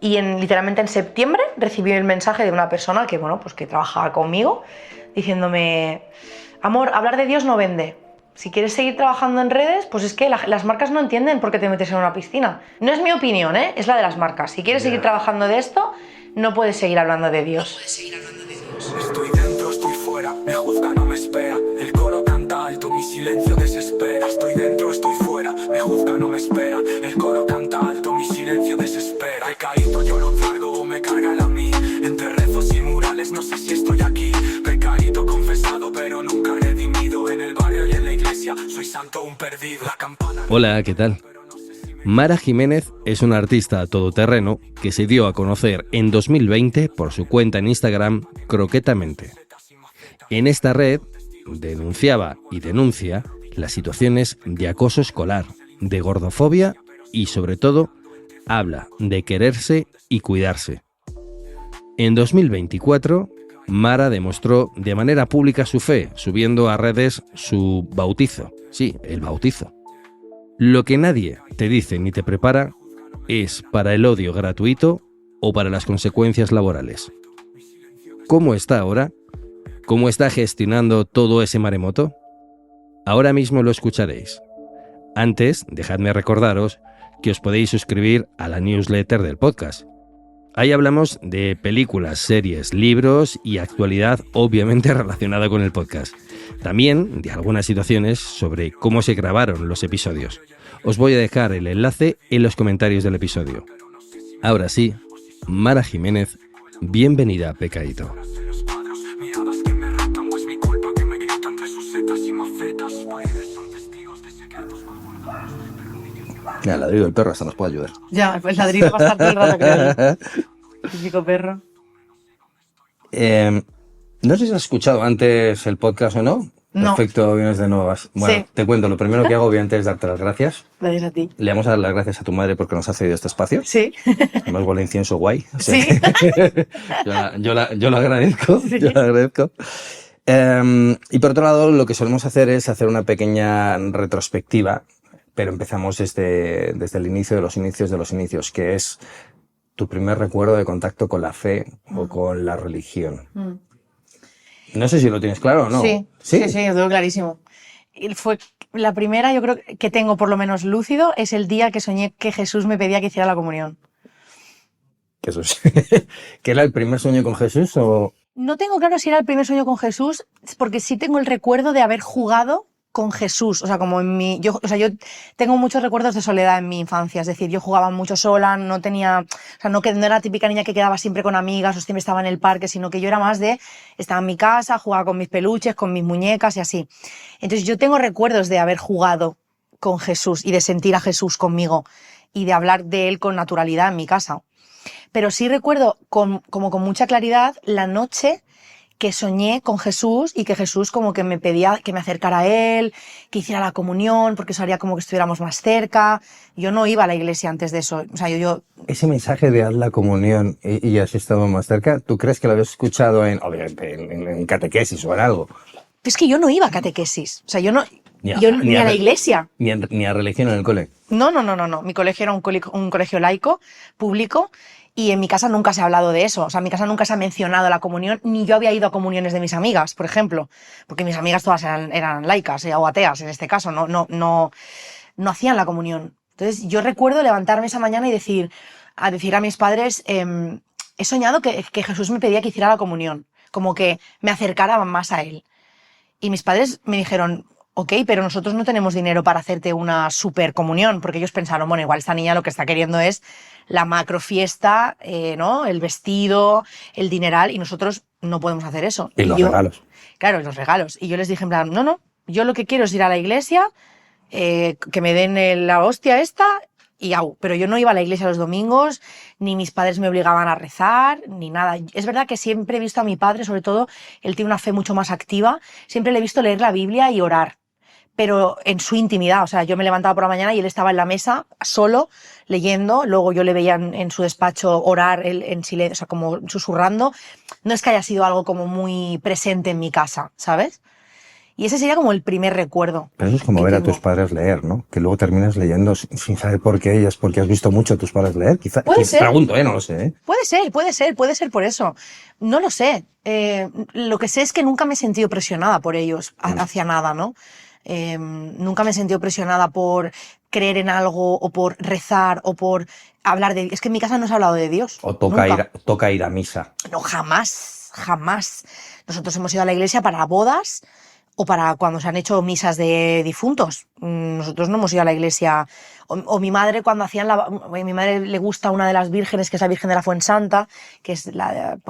Y literalmente en septiembre recibí el mensaje de una persona que, bueno, pues que trabajaba conmigo, diciéndome: amor, hablar de Dios no vende. Si quieres seguir trabajando en redes, pues es que las marcas no entienden por qué te metes en una piscina. No es mi opinión, es la de las marcas. Si quieres seguir trabajando de esto, no puedes seguir hablando de Dios. Estoy dentro, estoy fuera, me juzga, no me espera. El coro canta alto, mi silencio desespera. Estoy dentro, estoy fuera, me juzga, no me espera. El coro canta alto, mi silencio desespera. He caído, yo lo traigo o me carga a mí. Entre rezos y murales, no sé si estoy aquí. Pecadito confesado, pero nunca redimido. En el barrio y en la iglesia, soy santo, un perdido. La campana... Hola, ¿qué tal? Mara Jiménez es una artista todoterreno que se dio a conocer en 2020 por su cuenta en Instagram Croquetamente. En esta red denunciaba y denuncia las situaciones de acoso escolar, de gordofobia y, sobre todo, habla de quererse y cuidarse. En 2024, Mara demostró de manera pública su fe, subiendo a redes su bautizo. Sí, el bautizo. Lo que nadie te dice ni te prepara es para el odio gratuito o para las consecuencias laborales. ¿Cómo está ahora? ¿Cómo está gestionando todo ese maremoto? Ahora mismo lo escucharéis. Antes, dejadme recordaros que os podéis suscribir a la newsletter del podcast. Ahí hablamos de películas, series, libros y actualidad obviamente relacionada con el podcast. También de algunas situaciones sobre cómo se grabaron los episodios. Os voy a dejar el enlace en los comentarios del episodio. Ahora sí, Mara Jiménez, bienvenida a Pecadito. Mira, el ladrido del perro hasta nos puede ayudar. Ya, pues el ladrido va a estar todo el rato, creo. Típico perro. No sé si has escuchado antes el podcast o no. No. Perfecto, vienes de nuevas. Bueno, Sí. Te cuento, lo primero que hago obviamente es darte las gracias. Gracias a ti. Le vamos a dar las gracias a tu madre porque nos ha cedido este espacio. Sí. Además huele a incienso guay. O sea, Sí. yo lo agradezco. Sí. Yo lo agradezco. Y por otro lado, lo que solemos hacer es hacer una pequeña retrospectiva, pero empezamos desde el inicio de los inicios, que es tu primer recuerdo de contacto con la fe o con la religión. No sé si lo tienes claro o no. Sí, ¿Sí? lo tengo clarísimo. Y fue la primera, yo creo que tengo por lo menos lúcido, es el día que soñé que Jesús me pedía que hiciera la comunión. Que eso es. ¿Que era el primer sueño con Jesús o...? No tengo claro si era el primer sueño con Jesús, porque sí tengo el recuerdo de haber jugado con Jesús, o sea, como yo tengo muchos recuerdos de soledad en mi infancia, es decir, yo jugaba mucho sola, no era la típica niña que quedaba siempre con amigas o siempre estaba en el parque, sino que yo era más estaba en mi casa, jugaba con mis peluches, con mis muñecas y así. Entonces yo tengo recuerdos de haber jugado con Jesús y de sentir a Jesús conmigo y de hablar de él con naturalidad en mi casa. Pero sí recuerdo como con mucha claridad la noche que soñé con Jesús y que Jesús como que me pedía que me acercara a él, que hiciera la comunión, porque eso haría como que estuviéramos más cerca. Yo no iba a la iglesia antes de eso. O sea, yo... Ese mensaje de haz la comunión y has estado más cerca, ¿tú crees que lo habías escuchado obviamente en catequesis o en algo? Es que yo no iba a catequesis. O sea, yo no... Ni Ni a la iglesia. Ni a religión en el cole. No. Mi colegio era un colegio laico, público, y en mi casa nunca se ha hablado de eso. O sea, en mi casa nunca se ha mencionado la comunión, ni yo había ido a comuniones de mis amigas, por ejemplo. Porque mis amigas todas eran laicas, o ateas en este caso, no hacían la comunión. Entonces yo recuerdo levantarme esa mañana y decir a mis padres, he soñado que Jesús me pedía que hiciera la comunión, como que me acercara más a él. Y mis padres me dijeron... Ok, pero nosotros no tenemos dinero para hacerte una super comunión, porque ellos pensaron, bueno, igual esta niña lo que está queriendo es la macro fiesta, ¿no? El vestido, el dineral, y nosotros no podemos hacer eso. Y los regalos. Claro, los regalos. Y yo les dije en plan, no, yo lo que quiero es ir a la iglesia, que me den la hostia esta, y pero yo no iba a la iglesia los domingos, ni mis padres me obligaban a rezar, ni nada. Es verdad que siempre he visto a mi padre, sobre todo, él tiene una fe mucho más activa, siempre le he visto leer la Biblia y orar, pero en su intimidad. O sea, yo me levantaba por la mañana y él estaba en la mesa solo leyendo, luego yo le veía en su despacho orar él en silencio, o sea, como susurrando. No es que haya sido algo como muy presente en mi casa, ¿sabes? Y ese sería como el primer recuerdo. Pero eso es como que ver a tengo. tus padres leer, ¿no? Que luego terminas leyendo sin saber por qué, y es porque has visto mucho a tus padres leer. Quizá, Puede ser. pregunto, no lo sé, ¿eh? Puede ser por eso. No lo sé. Lo que sé es que nunca me he sentido presionada por ellos hacia nada, ¿no? Nunca me he sentido presionada por creer en algo o por rezar o por hablar de... Es que en mi casa no se ha hablado de Dios. O toca Nunca. ir a misa. No, jamás, jamás. Nosotros hemos ido a la iglesia para bodas o para cuando se han hecho misas de difuntos. Nosotros no hemos ido a la iglesia. O mi madre, cuando hacían a mi madre le gusta una de las vírgenes, que es la Virgen de la Fuensanta, que es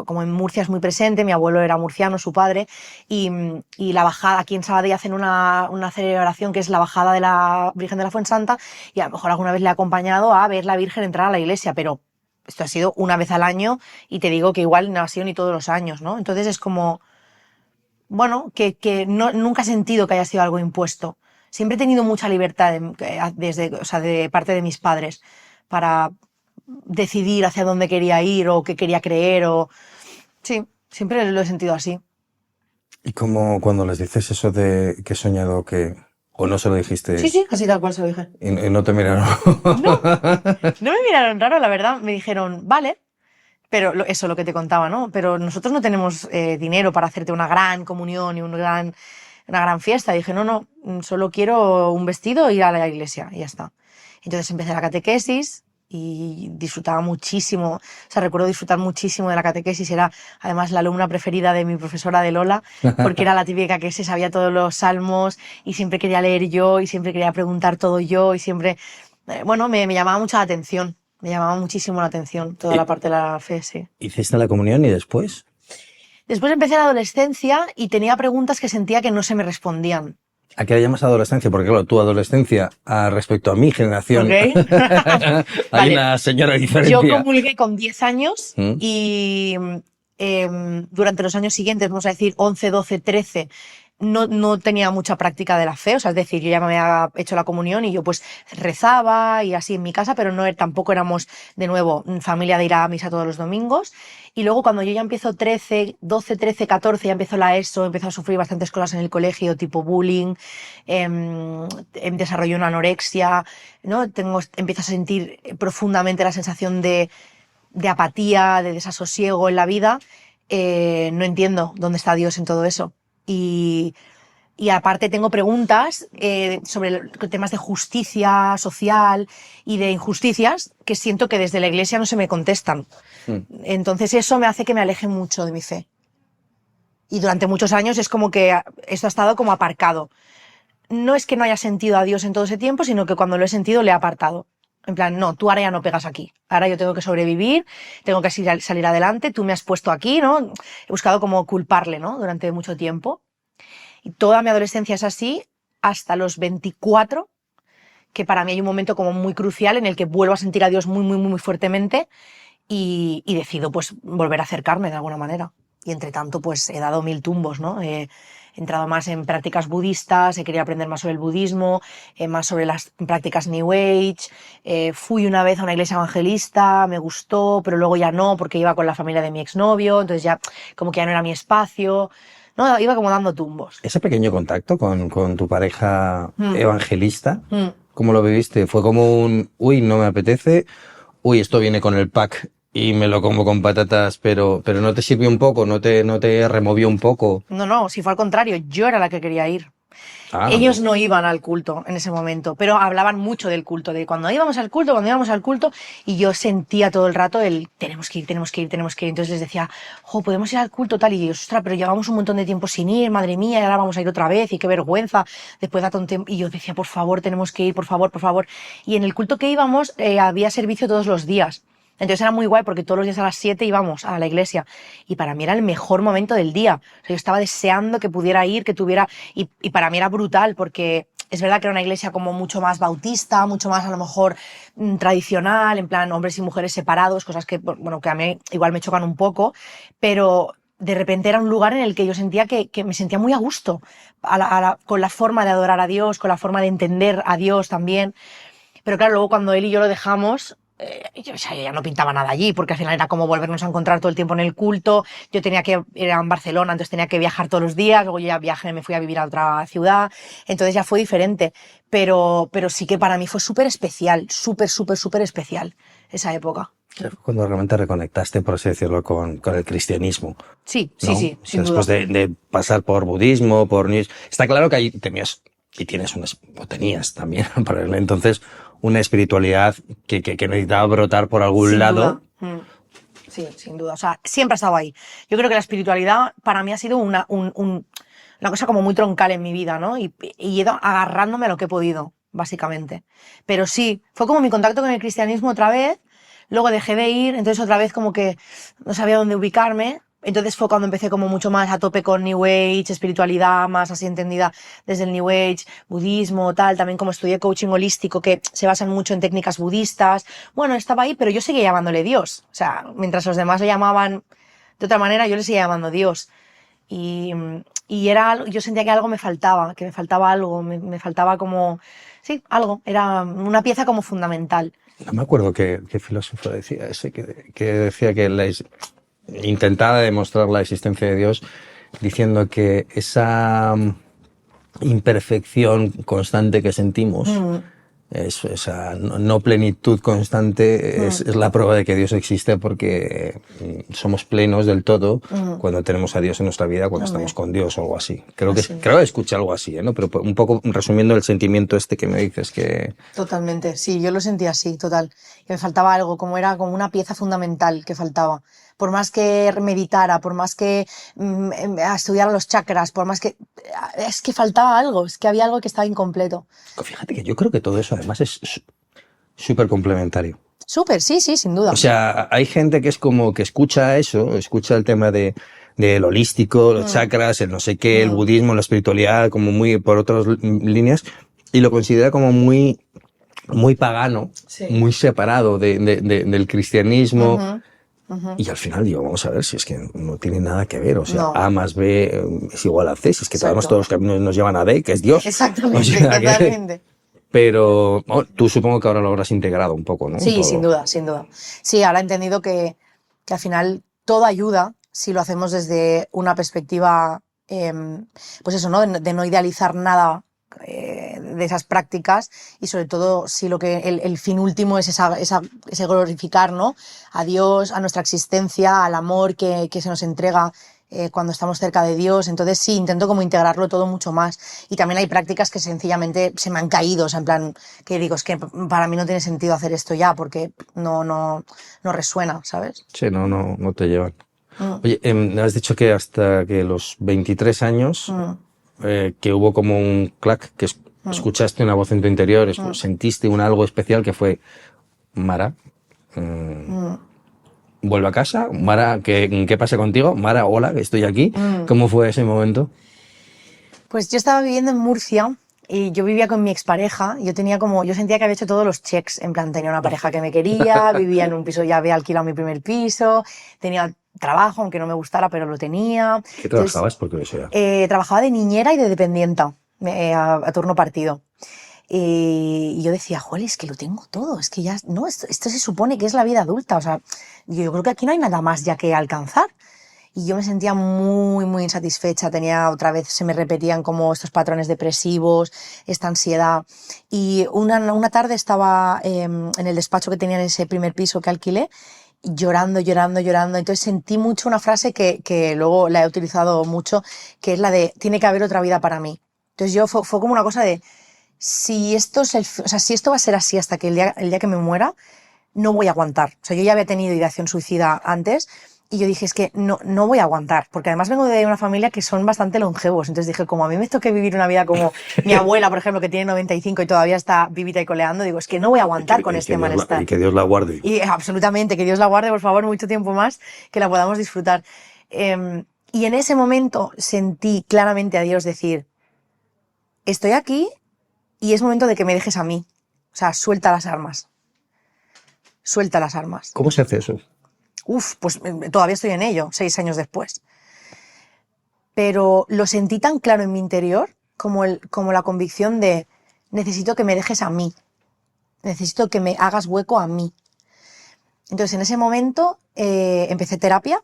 como en Murcia es muy presente, mi abuelo era murciano, su padre, y la bajada, aquí en Sabadell hacen una celebración que es la bajada de la Virgen de la Fuensanta, y a lo mejor alguna vez le he acompañado a ver la Virgen entrar a la iglesia, pero esto ha sido una vez al año, y te digo que igual no ha sido ni todos los años, ¿no? Entonces es como, bueno, que nunca he sentido que haya sido algo impuesto. Siempre he tenido mucha libertad de parte de mis padres para decidir hacia dónde quería ir o qué quería creer. Sí, siempre lo he sentido así. Y como cuando les dices eso de que he soñado que... ¿O no se lo dijiste? Sí, así tal cual se lo dije. Y no te miraron. No me miraron raro, la verdad. Me dijeron, vale, pero eso lo que te contaba, ¿no? Pero nosotros no tenemos dinero para hacerte una gran comunión y una gran fiesta. Y dije, no, solo quiero un vestido e ir a la iglesia y ya está. Entonces empecé la catequesis y disfrutaba muchísimo, o sea, recuerdo disfrutar muchísimo de la catequesis. Era además la alumna preferida de mi profesora de Lola, porque era la típica que se sabía todos los salmos y siempre quería leer yo y siempre quería preguntar todo yo y siempre, bueno, me llamaba mucho la atención, me llamaba muchísimo la atención toda la parte de la fe, sí. ¿Hiciste la comunión y después? Después empecé la adolescencia y tenía preguntas que sentía que no se me respondían. ¿A qué le llamas adolescencia? Porque claro, tu adolescencia respecto a mi generación, ¿Okay? hay Vale. una señora diferencia. Yo comulgué con 10 años y durante los años siguientes, vamos a decir 11, 12, 13, no tenía mucha práctica de la fe, o sea, es decir, yo ya me había hecho la comunión y yo pues rezaba y así en mi casa, pero tampoco éramos, de nuevo, familia de ir a misa todos los domingos. Y luego cuando yo ya empiezo 12, 13, 14, ya empiezo la ESO, empiezo a sufrir bastantes cosas en el colegio, tipo bullying, desarrollo una anorexia, ¿no? Empiezo a sentir profundamente la sensación de apatía, de desasosiego en la vida. No entiendo dónde está Dios en todo eso. Y aparte tengo preguntas sobre temas de justicia social y de injusticias que siento que desde la iglesia no se me contestan. Entonces eso me hace que me aleje mucho de mi fe. Y durante muchos años es como que esto ha estado como aparcado. No es que no haya sentido a Dios en todo ese tiempo, sino que cuando lo he sentido le he apartado. En plan, no, tú ahora ya no pegas aquí. Ahora yo tengo que sobrevivir, tengo que salir adelante, tú me has puesto aquí, ¿no? He buscado como culparle, ¿no? Durante mucho tiempo. Y toda mi adolescencia es así, hasta los 24, que para mí hay un momento como muy crucial en el que vuelvo a sentir a Dios muy, muy, muy fuertemente y decido pues volver a acercarme de alguna manera. Y entre tanto pues he dado 1000 tumbos, ¿no? He entrado más en prácticas budistas, he querido aprender más sobre el budismo, más sobre las prácticas New Age. Fui una vez a una iglesia evangelista, me gustó, pero luego ya no, porque iba con la familia de mi exnovio, entonces ya como que ya no era mi espacio. No, iba como dando tumbos. Ese pequeño contacto con tu pareja evangelista, ¿cómo lo viviste? ¿Fue como un, uy, no me apetece, uy, esto viene con el pack y me lo como con patatas, pero no te sirvió un poco, no te removió un poco? No, si fue al contrario, yo era la que quería ir. Ah, Ellos no iban al culto en ese momento, pero hablaban mucho del culto, de cuando íbamos al culto, y yo sentía todo el rato tenemos que ir. Entonces les decía, podemos ir al culto tal, y yo, ostras, pero llevamos un montón de tiempo sin ir, madre mía, y ahora vamos a ir otra vez, y qué vergüenza, después de tanto tiempo. Y yo decía, por favor, tenemos que ir, por favor. Y en el culto que íbamos había servicio todos los días. Entonces era muy guay porque todos los días a las 7 íbamos a la iglesia y para mí era el mejor momento del día. O sea, yo estaba deseando que pudiera ir, que tuviera... Y para mí era brutal porque es verdad que era una iglesia como mucho más bautista, mucho más a lo mejor tradicional, en plan hombres y mujeres separados, cosas que, bueno, que a mí igual me chocan un poco, pero de repente era un lugar en el que yo sentía que me sentía muy a gusto con la forma de adorar a Dios, con la forma de entender a Dios también. Pero claro, luego cuando él y yo lo dejamos... yo, o sea, yo ya no pintaba nada allí, porque al final era como volvernos a encontrar todo el tiempo en el culto. Yo era en Barcelona, entonces tenía que viajar todos los días, luego yo ya viajé, me fui a vivir a otra ciudad, entonces ya fue diferente. Pero sí que para mí fue súper especial, súper especial esa época. Fue cuando realmente reconectaste, por así decirlo, con el cristianismo. Sí, ¿no? sí, sin Después duda. de pasar por budismo, por... Está claro que ahí tenías, y tienes o tenías también, para él entonces, una espiritualidad que necesitaba brotar por algún Sin lado. duda. Sí, sin duda. O sea, siempre ha estado ahí. Yo creo que la espiritualidad para mí ha sido una cosa como muy troncal en mi vida, ¿no? Y he ido agarrándome a lo que he podido, básicamente. Pero sí, fue como mi contacto con el cristianismo otra vez, luego dejé de ir, entonces otra vez como que no sabía dónde ubicarme. Entonces fue cuando empecé como mucho más a tope con New Age, espiritualidad, más así entendida desde el New Age, budismo, tal, también como estudié coaching holístico, que se basan mucho en técnicas budistas. Bueno, estaba ahí, pero yo seguía llamándole Dios. O sea, mientras los demás le llamaban de otra manera, yo le seguía llamando Dios. Y era algo, yo sentía que algo me faltaba, que me faltaba algo, me faltaba como, sí, algo, era una pieza como fundamental. No me acuerdo qué filósofo decía ese, que decía que intentaba demostrar la existencia de Dios diciendo que esa imperfección constante que sentimos, esa no plenitud constante, es la prueba de que Dios existe, porque somos plenos del todo cuando tenemos a Dios en nuestra vida, cuando estamos con Dios o algo así. Creo que escuché algo así, ¿no? Pero un poco resumiendo el sentimiento que me dices que... Totalmente, sí, yo lo sentía así, total. Que me faltaba algo, era como una pieza fundamental que faltaba. Por más que meditara, por más que estudiara los chakras, por más que... Es que faltaba algo, es que había algo que estaba incompleto. Fíjate que yo creo que todo eso además es súper complementario. Súper, sí, sin duda. O sea, hay gente que es como que escucha eso, escucha el tema del holístico, los chakras, el no sé qué, el budismo, la espiritualidad, como muy por otras líneas, y lo considera como muy pagano, sí, muy separado del cristianismo. Y al final digo, vamos a ver si es que no tiene nada que ver. O sea, no. A más B es igual a C. Si es que sabemos todos los caminos nos llevan a D, que es Dios. Exactamente, o sea, totalmente. Pero tú supongo que ahora lo habrás integrado un poco, ¿no? Sí, todo. sin duda, sin duda. Sí, ahora he entendido que al final todo ayuda si lo hacemos desde una perspectiva, pues eso, ¿no? De no idealizar nada de esas prácticas, y sobre todo si lo que el fin último es ese glorificar, ¿no? A Dios, a nuestra existencia, al amor que se nos entrega cuando estamos cerca de Dios. Entonces sí, intento como integrarlo todo mucho más. Y también hay prácticas que sencillamente se me han caído, o sea, en plan, que digo, es que para mí no tiene sentido hacer esto ya, porque no resuena, ¿sabes? Sí, no te llevan. Oye, has dicho que hasta que los 23 años, que hubo como un clac, que escuchaste una voz en tu interior, sentiste algo especial que fue: Mara, vuelve a casa. Mara, ¿qué pasa contigo? Mara, hola, que estoy aquí. ¿Cómo fue ese momento? Pues yo estaba viviendo en Murcia y yo vivía con mi expareja. Yo sentía que había hecho todos los checks. En plan, tenía una pareja que me quería, vivía en un piso, ya había alquilado mi primer piso, tenía trabajo, aunque no me gustara, pero lo tenía. ¿Qué trabajabas? Por curiosidad. Trabajaba de niñera y de dependienta, a turno partido. Y yo decía, joder, es que lo tengo todo, es que ya, no, esto se supone que es la vida adulta, o sea, yo creo que aquí no hay nada más ya que alcanzar. Y yo me sentía muy insatisfecha, otra vez se me repetían como estos patrones depresivos, esta ansiedad. Y una tarde estaba en el despacho que tenía en ese primer piso que alquilé, llorando. Entonces sentí mucho una frase que luego la he utilizado mucho, que es la de: tiene que haber otra vida para mí. Entonces fue como una cosa de: si esto va a ser así hasta que el día que me muera, no voy a aguantar. O sea, yo ya había tenido ideación suicida antes y yo dije, es que no voy a aguantar, porque además vengo de una familia que son bastante longevos. Entonces dije, como a mí me toque vivir una vida como mi abuela, por ejemplo, que tiene 95 y todavía está vivita y coleando, digo, es que no voy a aguantar con este malestar. Y que Dios la guarde. Y absolutamente, que Dios la guarde, por favor, mucho tiempo más, que la podamos disfrutar. Y en ese momento sentí claramente a Dios decir: estoy aquí y es momento de que me dejes a mí. O sea, suelta las armas. Suelta las armas. ¿Cómo se hace eso? Pues todavía estoy en ello, 6 años después. Pero lo sentí tan claro en mi interior como la convicción de: necesito que me dejes a mí. Necesito que me hagas hueco a mí. Entonces, en ese momento empecé terapia.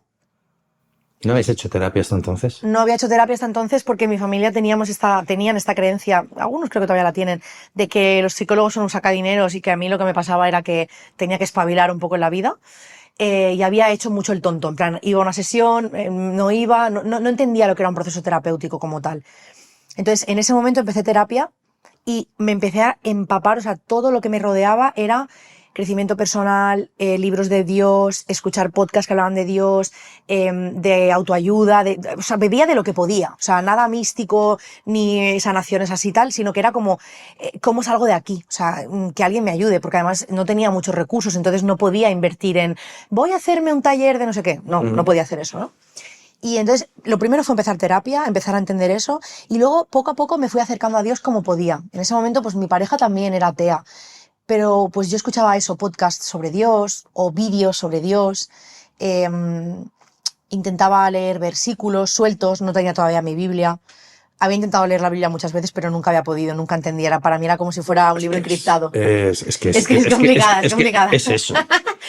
¿No habéis hecho terapia hasta entonces? No había hecho terapia hasta entonces porque mi familia tenían esta creencia, algunos creo que todavía la tienen, de que los psicólogos son un sacadineros y que a mí lo que me pasaba era que tenía que espabilar un poco en la vida. Y había hecho mucho el tonto, en plan, iba a una sesión, no iba, no entendía lo que era un proceso terapéutico como tal. Entonces, en ese momento empecé terapia y me empecé a empapar, o sea, todo lo que me rodeaba era crecimiento personal, libros de Dios, escuchar podcasts que hablaban de Dios, de autoayuda, o sea, bebía de lo que podía, o sea, nada místico ni sanaciones así tal, sino que era como, ¿cómo salgo de aquí? O sea, que alguien me ayude, porque además no tenía muchos recursos, entonces no podía invertir en, voy a hacerme un taller de no sé qué, no podía hacer eso, ¿no? Y entonces, lo primero fue empezar terapia, empezar a entender eso, y luego, poco a poco, me fui acercando a Dios como podía. En ese momento, pues mi pareja también era atea, pero pues yo escuchaba eso, podcasts sobre Dios, o vídeos sobre Dios, intentaba leer versículos sueltos, no tenía todavía mi Biblia. Había intentado leer la Biblia muchas veces, pero nunca había podido, nunca entendía. Para mí era como si fuera un libro encriptado. Es complicada, es complicada. Es eso.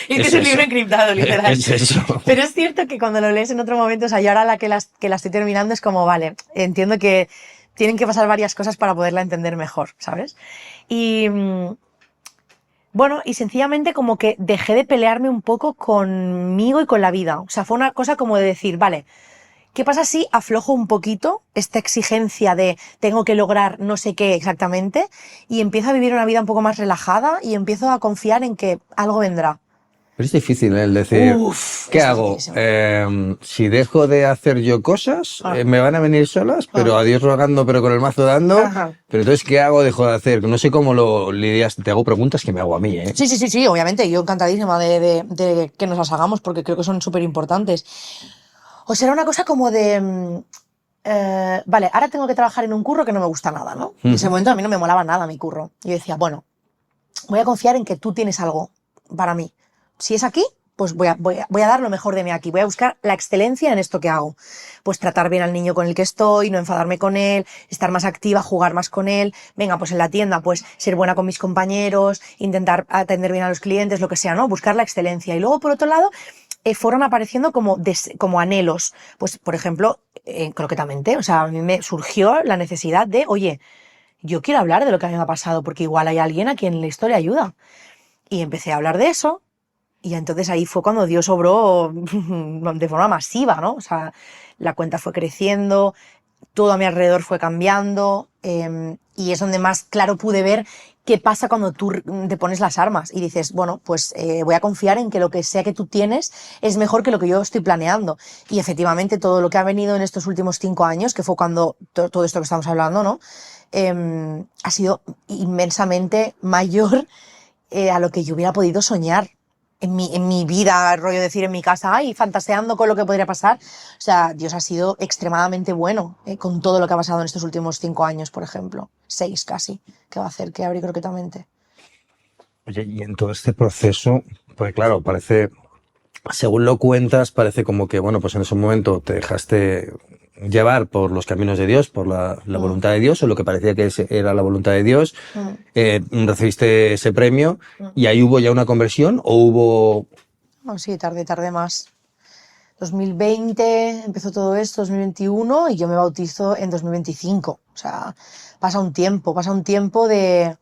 Es un libro encriptado, literal. Es eso. Pero es cierto que cuando lo lees en otro momento, o sea, yo ahora la que la estoy terminando es como, vale, entiendo que tienen que pasar varias cosas para poderla entender mejor, ¿sabes? Y bueno, y sencillamente como que dejé de pelearme un poco conmigo y con la vida. O sea, fue una cosa como de decir, vale, ¿qué pasa si aflojo un poquito esta exigencia de tengo que lograr no sé qué exactamente y empiezo a vivir una vida un poco más relajada y empiezo a confiar en que algo vendrá? Pero es difícil, ¿eh? El decir, ¿qué hago? Si dejo de hacer yo cosas, me van a venir solas, pero a Dios rogando, pero con el mazo dando. Ajá. Pero entonces, ¿qué hago? Dejo de hacer. No sé cómo lo lidias. Te hago preguntas que me hago a mí, ¿eh? Sí, obviamente. Yo encantadísima de que nos las hagamos porque creo que son súper importantes. O será una cosa como de... vale, ahora tengo que trabajar en un curro que no me gusta nada, ¿no? En ese momento a mí no me molaba nada mi curro. Yo decía, bueno, voy a confiar en que tú tienes algo para mí. Si es aquí, pues voy a dar lo mejor de mí aquí. Voy a buscar la excelencia en esto que hago. Pues tratar bien al niño con el que estoy, no enfadarme con él, estar más activa, jugar más con él. Venga, pues en la tienda, pues ser buena con mis compañeros, intentar atender bien a los clientes, lo que sea, ¿no? Buscar la excelencia. Y luego, por otro lado, fueron apareciendo como anhelos. Pues, por ejemplo, croquetamente, o sea, a mí me surgió la necesidad de, oye, yo quiero hablar de lo que a mí me ha pasado, porque igual hay alguien a quien la historia ayuda. Y empecé a hablar de eso, y entonces ahí fue cuando Dios obró de forma masiva, ¿no? O sea, la cuenta fue creciendo, todo a mi alrededor fue cambiando, y es donde más claro pude ver qué pasa cuando tú te pones las armas y dices, bueno, pues voy a confiar en que lo que sea que tú tienes es mejor que lo que yo estoy planeando. Y efectivamente todo lo que ha venido en estos últimos 5 años, que fue cuando todo esto que estamos hablando, ¿no? Ha sido inmensamente mayor a lo que yo hubiera podido soñar en mi vida, rollo decir en mi casa, ay, fantaseando con lo que podría pasar. O sea, Dios ha sido extremadamente bueno con todo lo que ha pasado en estos últimos 5 años, por ejemplo. 6 casi, que va a hacer que abrí croquetamente. Oye, y en todo este proceso, pues claro, parece, según lo cuentas, parece como que, bueno, pues en ese momento te dejaste llevar por los caminos de Dios, por la voluntad de Dios, o lo que parecía que era la voluntad de Dios, recibiste ese premio, y ahí hubo ya una conversión, o hubo... Oh, sí, tardé más. 2020 empezó todo esto, 2021, y yo me bautizo en 2025. O sea, pasa un tiempo de...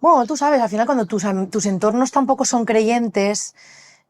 Bueno, tú sabes, al final cuando tus entornos tampoco son creyentes,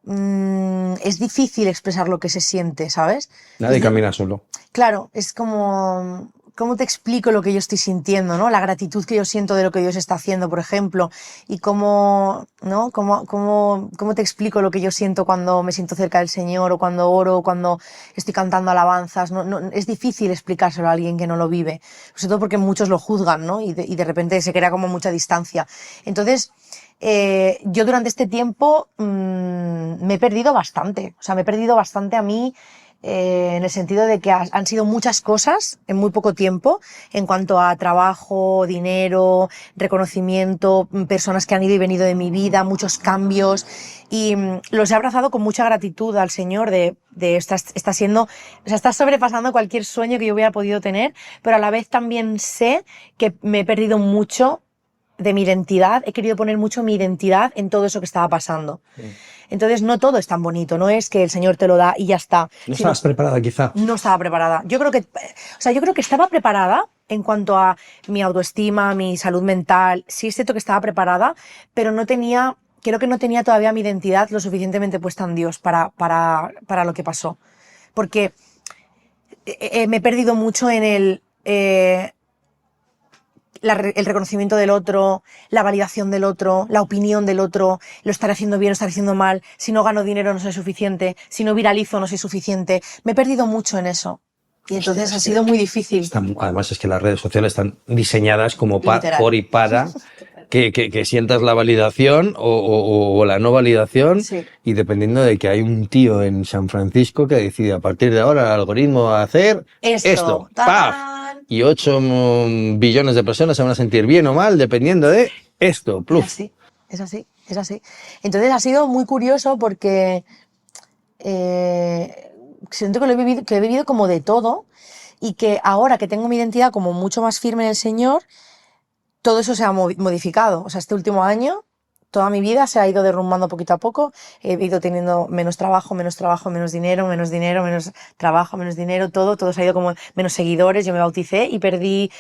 es difícil expresar lo que se siente, ¿sabes? Nadie camina solo. Claro, es como... ¿Cómo te explico lo que yo estoy sintiendo, ¿no? La gratitud que yo siento de lo que Dios está haciendo, por ejemplo. Y cómo, ¿no? ¿Cómo te explico lo que yo siento cuando me siento cerca del Señor, o cuando oro, o cuando estoy cantando alabanzas? No, es difícil explicárselo a alguien que no lo vive. Sobre todo porque muchos lo juzgan, ¿no? Y de repente se crea como mucha distancia. Entonces, yo durante este tiempo me he perdido bastante. O sea, me he perdido bastante a mí, en el sentido de que han sido muchas cosas en muy poco tiempo, en cuanto a trabajo, dinero, reconocimiento, personas que han ido y venido de mi vida, muchos cambios, y los he abrazado con mucha gratitud al Señor está siendo, o sea, está sobrepasando cualquier sueño que yo hubiera podido tener, pero a la vez también sé que me he perdido mucho de mi identidad, he querido poner mucho mi identidad en todo eso que estaba pasando. Entonces no todo es tan bonito, no es que el Señor te lo da y ya está. ¿No estabas preparada quizá? No estaba preparada. Yo creo que estaba preparada en cuanto a mi autoestima, mi salud mental. Sí es cierto que estaba preparada, pero creo que no tenía todavía mi identidad lo suficientemente puesta en Dios para lo que pasó. Porque me he perdido mucho en el reconocimiento del otro, la validación del otro, la opinión del otro, lo estaré haciendo bien o estaré haciendo mal, si no gano dinero no soy suficiente, si no viralizo no soy suficiente. Me he perdido mucho en eso. Y entonces ha sido muy difícil. Además es que las redes sociales están diseñadas como Literal. por y para que sientas la validación o la no validación, Sí. y dependiendo de que hay un tío en San Francisco que decide a partir de ahora el algoritmo va a hacer esto, ¡paf! ¡Tan! Y 8 billones de personas se van a sentir bien o mal dependiendo de esto, Es pluf. así, es así, es así. Entonces ha sido muy curioso porque siento que he vivido como de todo y que ahora que tengo mi identidad como mucho más firme en el Señor, todo eso se ha modificado. O sea, este último año, toda mi vida se ha ido derrumbando poquito a poco. He ido teniendo menos trabajo, menos dinero, menos trabajo, menos dinero, todo se ha ido como menos seguidores. Yo me bauticé y perdí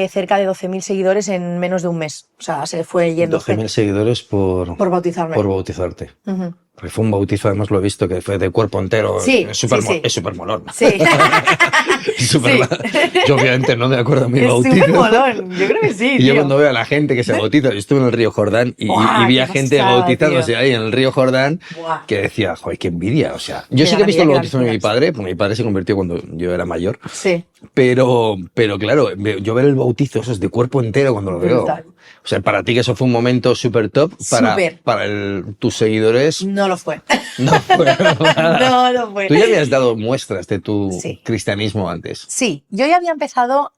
cerca de 12.000 seguidores en menos de un mes. O sea, se fue yendo. 12.000 seguidores por bautizarme. por bautizarte. Ujú. Porque fue un bautizo, además lo he visto, que fue de cuerpo entero. Sí, Es súper sí. es súper molón. Sí. Es súper Yo obviamente no me acuerdo de mi Es bautizo. súper molón. Yo creo que sí, Y yo tío. cuando veo a la gente que se bautiza, yo estuve en el río Jordán y Buah, vi a qué gente pasada, bautizándose tío. ahí en el río Jordán, Buah. que decía, joder, qué envidia. O sea, yo Qué sí que he visto el maravilla, bautizo de mi gracias. padre, porque mi padre se convirtió cuando yo era mayor. Sí. Pero claro, yo ver el bautizo, eso es de cuerpo entero cuando lo veo. Brutal. O sea, para ti que eso fue un momento súper top, Súper. para tus seguidores, No lo fue. no fue nada. No lo fue. Tú ya habías dado muestras de tu Sí. cristianismo antes. Sí, yo ya había empezado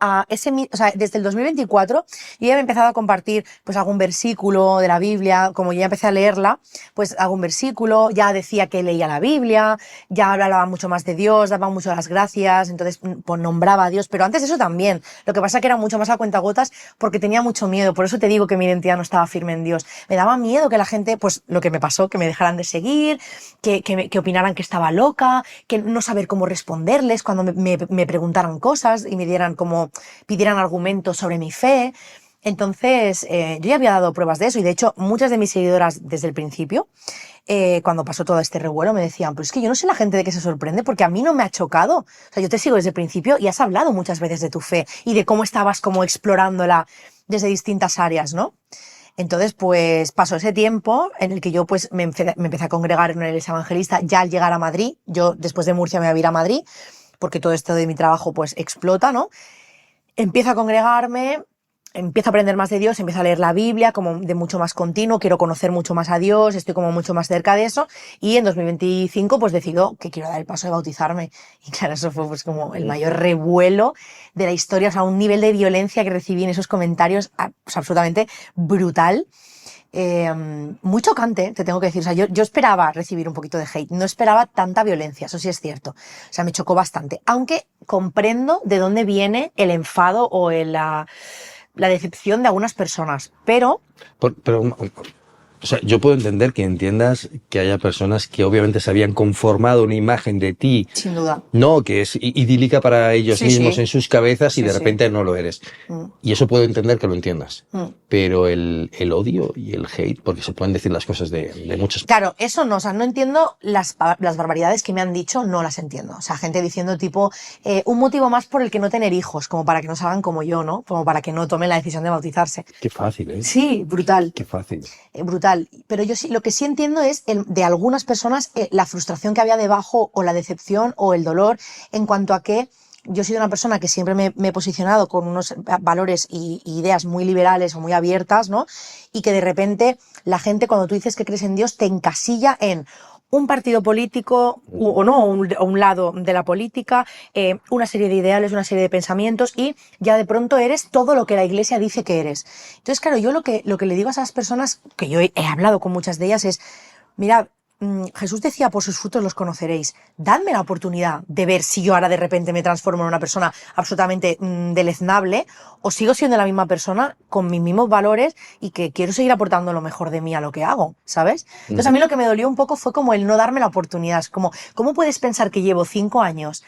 desde el 2024, yo ya había empezado a compartir pues algún versículo de la Biblia, como yo ya empecé a leerla, pues algún versículo, ya decía que leía la Biblia, ya hablaba mucho más de Dios, daba mucho las gracias, entonces pues nombraba a Dios, pero antes de eso también. Lo que pasa que era mucho más a cuentagotas porque tenía mucho miedo, por eso te digo que mi identidad no estaba firme en Dios. Me daba miedo que la gente, pues lo que me pasó, que me dejaran de seguir, que opinaran que estaba loca, que no saber cómo responderles cuando me preguntaran cosas y pidieran argumentos sobre mi fe. Entonces, yo ya había dado pruebas de eso y de hecho muchas de mis seguidoras desde el principio, cuando pasó todo este revuelo, me decían, pero es que yo no sé la gente de qué se sorprende porque a mí no me ha chocado. O sea, yo te sigo desde el principio y has hablado muchas veces de tu fe y de cómo estabas como explorándola desde distintas áreas, ¿no? Entonces, pues pasó ese tiempo en el que yo pues me empecé a congregar en una iglesia evangelista ya al llegar a Madrid. Yo después de Murcia me voy a ir a Madrid porque todo esto de mi trabajo pues explota, ¿no? Empiezo a congregarme, empiezo a aprender más de Dios, empiezo a leer la Biblia como de mucho más continuo, quiero conocer mucho más a Dios, estoy como mucho más cerca de eso y en 2025 pues decido que quiero dar el paso de bautizarme y claro, eso fue pues como el mayor revuelo de la historia, o sea, un nivel de violencia que recibí en esos comentarios pues, absolutamente brutal. Muy chocante, te tengo que decir. O sea, yo esperaba recibir un poquito de hate, no esperaba tanta violencia, eso sí es cierto. O sea, me chocó bastante. Aunque comprendo de dónde viene el enfado o la decepción de algunas personas, pero O sea, yo puedo entender que entiendas que haya personas que obviamente se habían conformado una imagen de ti, sin duda. no, que es idílica para ellos Sí, mismos sí. en sus cabezas y Sí, de sí. repente no lo eres. Mm. Y eso puedo entender que lo entiendas. Mm. Pero el odio y el hate, porque se pueden decir las cosas de muchas. Claro, eso no, o sea, no entiendo las barbaridades que me han dicho, no las entiendo. O sea, gente diciendo tipo, un motivo más por el que no tener hijos, como para que no salgan como yo, ¿no? Como para que no tomen la decisión de bautizarse. Qué fácil, ¿eh? Sí, brutal. Qué fácil. Brutal. Pero yo sí, lo que sí entiendo es de algunas personas la frustración que había debajo o la decepción o el dolor en cuanto a que yo he sido una persona que siempre me he posicionado con unos valores y ideas muy liberales o muy abiertas, ¿no? Y que de repente la gente cuando tú dices que crees en Dios te encasilla en un partido político o no, un lado de la política, una serie de ideales, una serie de pensamientos y ya de pronto eres todo lo que la Iglesia dice que eres. Entonces, claro, yo lo que le digo a esas personas, que yo he hablado con muchas de ellas, es, mirad, Jesús decía, por sus frutos los conoceréis. Dadme la oportunidad de ver si yo ahora de repente me transformo en una persona absolutamente deleznable o sigo siendo la misma persona con mis mismos valores y que quiero seguir aportando lo mejor de mí a lo que hago, ¿sabes? Entonces a mí lo que me dolió un poco fue como el no darme la oportunidad. Es como, ¿cómo puedes pensar que llevo 5 años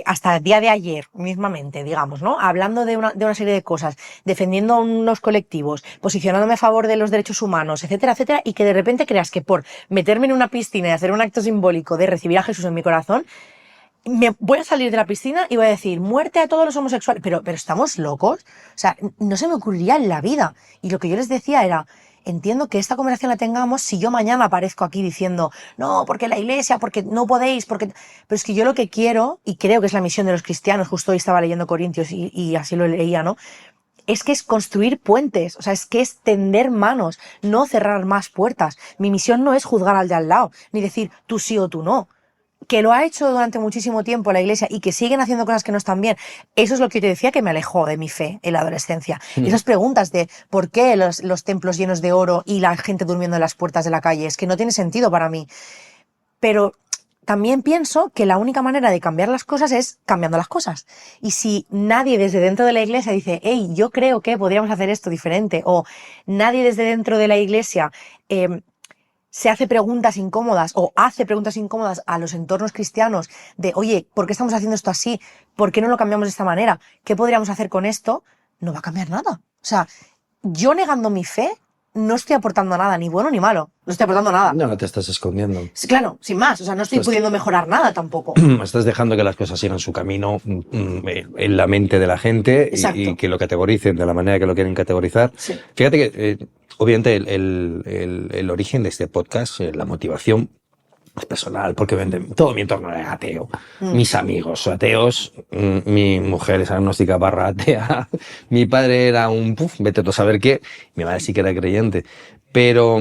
hasta el día de ayer, mismamente, digamos, ¿no? Hablando de una serie de cosas, defendiendo a unos colectivos, posicionándome a favor de los derechos humanos, etcétera, etcétera, y que de repente creas que por meterme en una piscina y hacer un acto simbólico de recibir a Jesús en mi corazón, me voy a salir de la piscina y voy a decir, muerte a todos los homosexuales. Pero estamos locos. O sea, no se me ocurriría en la vida. Y lo que yo les decía era, entiendo que esta conversación la tengamos si yo mañana aparezco aquí diciendo, no, porque la iglesia, porque no podéis, porque... Pero es que yo lo que quiero, y creo que es la misión de los cristianos, justo hoy estaba leyendo Corintios y así lo leía, ¿no? Es que es construir puentes, o sea, es que es tender manos, no cerrar más puertas. Mi misión no es juzgar al de al lado, ni decir tú sí o tú no. Que lo ha hecho durante muchísimo tiempo la iglesia y que siguen haciendo cosas que no están bien. Eso es lo que yo te decía que me alejó de mi fe en la adolescencia. Esas preguntas de por qué los templos llenos de oro y la gente durmiendo en las puertas de la calle, es que no tiene sentido para mí. Pero también pienso que la única manera de cambiar las cosas es cambiando las cosas. Y si nadie desde dentro de la iglesia dice, hey, yo creo que podríamos hacer esto diferente, o nadie desde dentro de la iglesia se hace preguntas incómodas o hace preguntas incómodas a los entornos cristianos de, oye, ¿por qué estamos haciendo esto así? ¿Por qué no lo cambiamos de esta manera? ¿Qué podríamos hacer con esto? No va a cambiar nada. O sea, yo negando mi fe no estoy aportando nada, ni bueno ni malo. No estoy aportando nada. No, no te estás escondiendo. Sí, claro, sin más. O sea, no estoy pudiendo mejorar nada tampoco. Estás dejando que las cosas sigan su camino en la mente de la gente y que lo categoricen de la manera que lo quieren categorizar. Sí. Fíjate que, obviamente, el origen de este podcast, la motivación, es personal, porque todo mi entorno era ateo. Mis amigos son ateos, mi mujer es agnóstica / atea, mi padre era vete tú a saber qué, mi madre sí que era creyente. Pero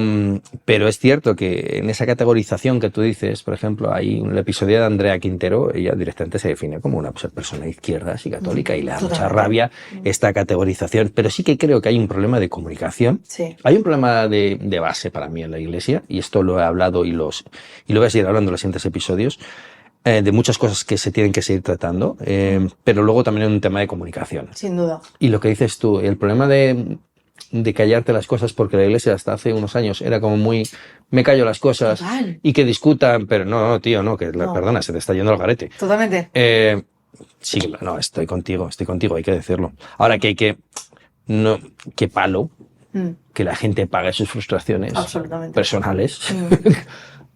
es cierto que en esa categorización que tú dices, por ejemplo, hay un episodio de Andrea Quintero, ella directamente se define como una persona de izquierdas y católica y le da mucha rabia esta categorización. Pero sí que creo que hay un problema de comunicación. Sí. Hay un problema de base para mí en la iglesia, y esto lo he hablado y lo voy a seguir hablando en los siguientes episodios, de muchas cosas que se tienen que seguir tratando, pero luego también hay un tema de comunicación. Sin duda. Y lo que dices tú, el problema de callarte las cosas, porque la iglesia hasta hace unos años era como muy, me callo las cosas. Total. Y que discutan, pero no, tío, no, perdona, se te está yendo al garete. Totalmente. Sí, no, estoy contigo, hay que decirlo. Ahora que qué palo que la gente pague sus frustraciones personales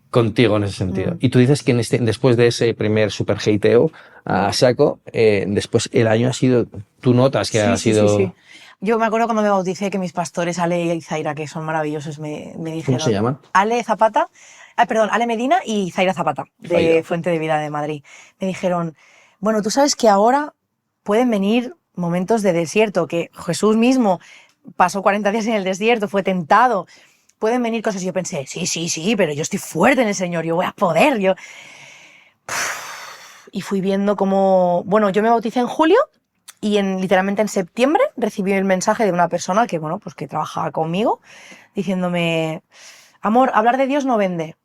contigo en ese sentido. Y tú dices que después de ese primer super hateo a saco, después el año ha sido, tú notas que ha sido... Sí. Yo me acuerdo cuando me bauticé que mis pastores, Ale y Zaira, que son maravillosos, me dijeron... ¿Cómo se llaman? Ale Medina y Zaira Zapata, de Fuente de Vida de Madrid. Me dijeron, bueno, tú sabes que ahora pueden venir momentos de desierto, que Jesús mismo pasó 40 días en el desierto, fue tentado. Pueden venir cosas y yo pensé, sí, pero yo estoy fuerte en el Señor, yo voy a poder, Y fui viendo cómo... Bueno, yo me bauticé en julio y literalmente en septiembre recibí el mensaje de una persona que, bueno, pues que trabajaba conmigo, diciéndome, amor, hablar de Dios no vende.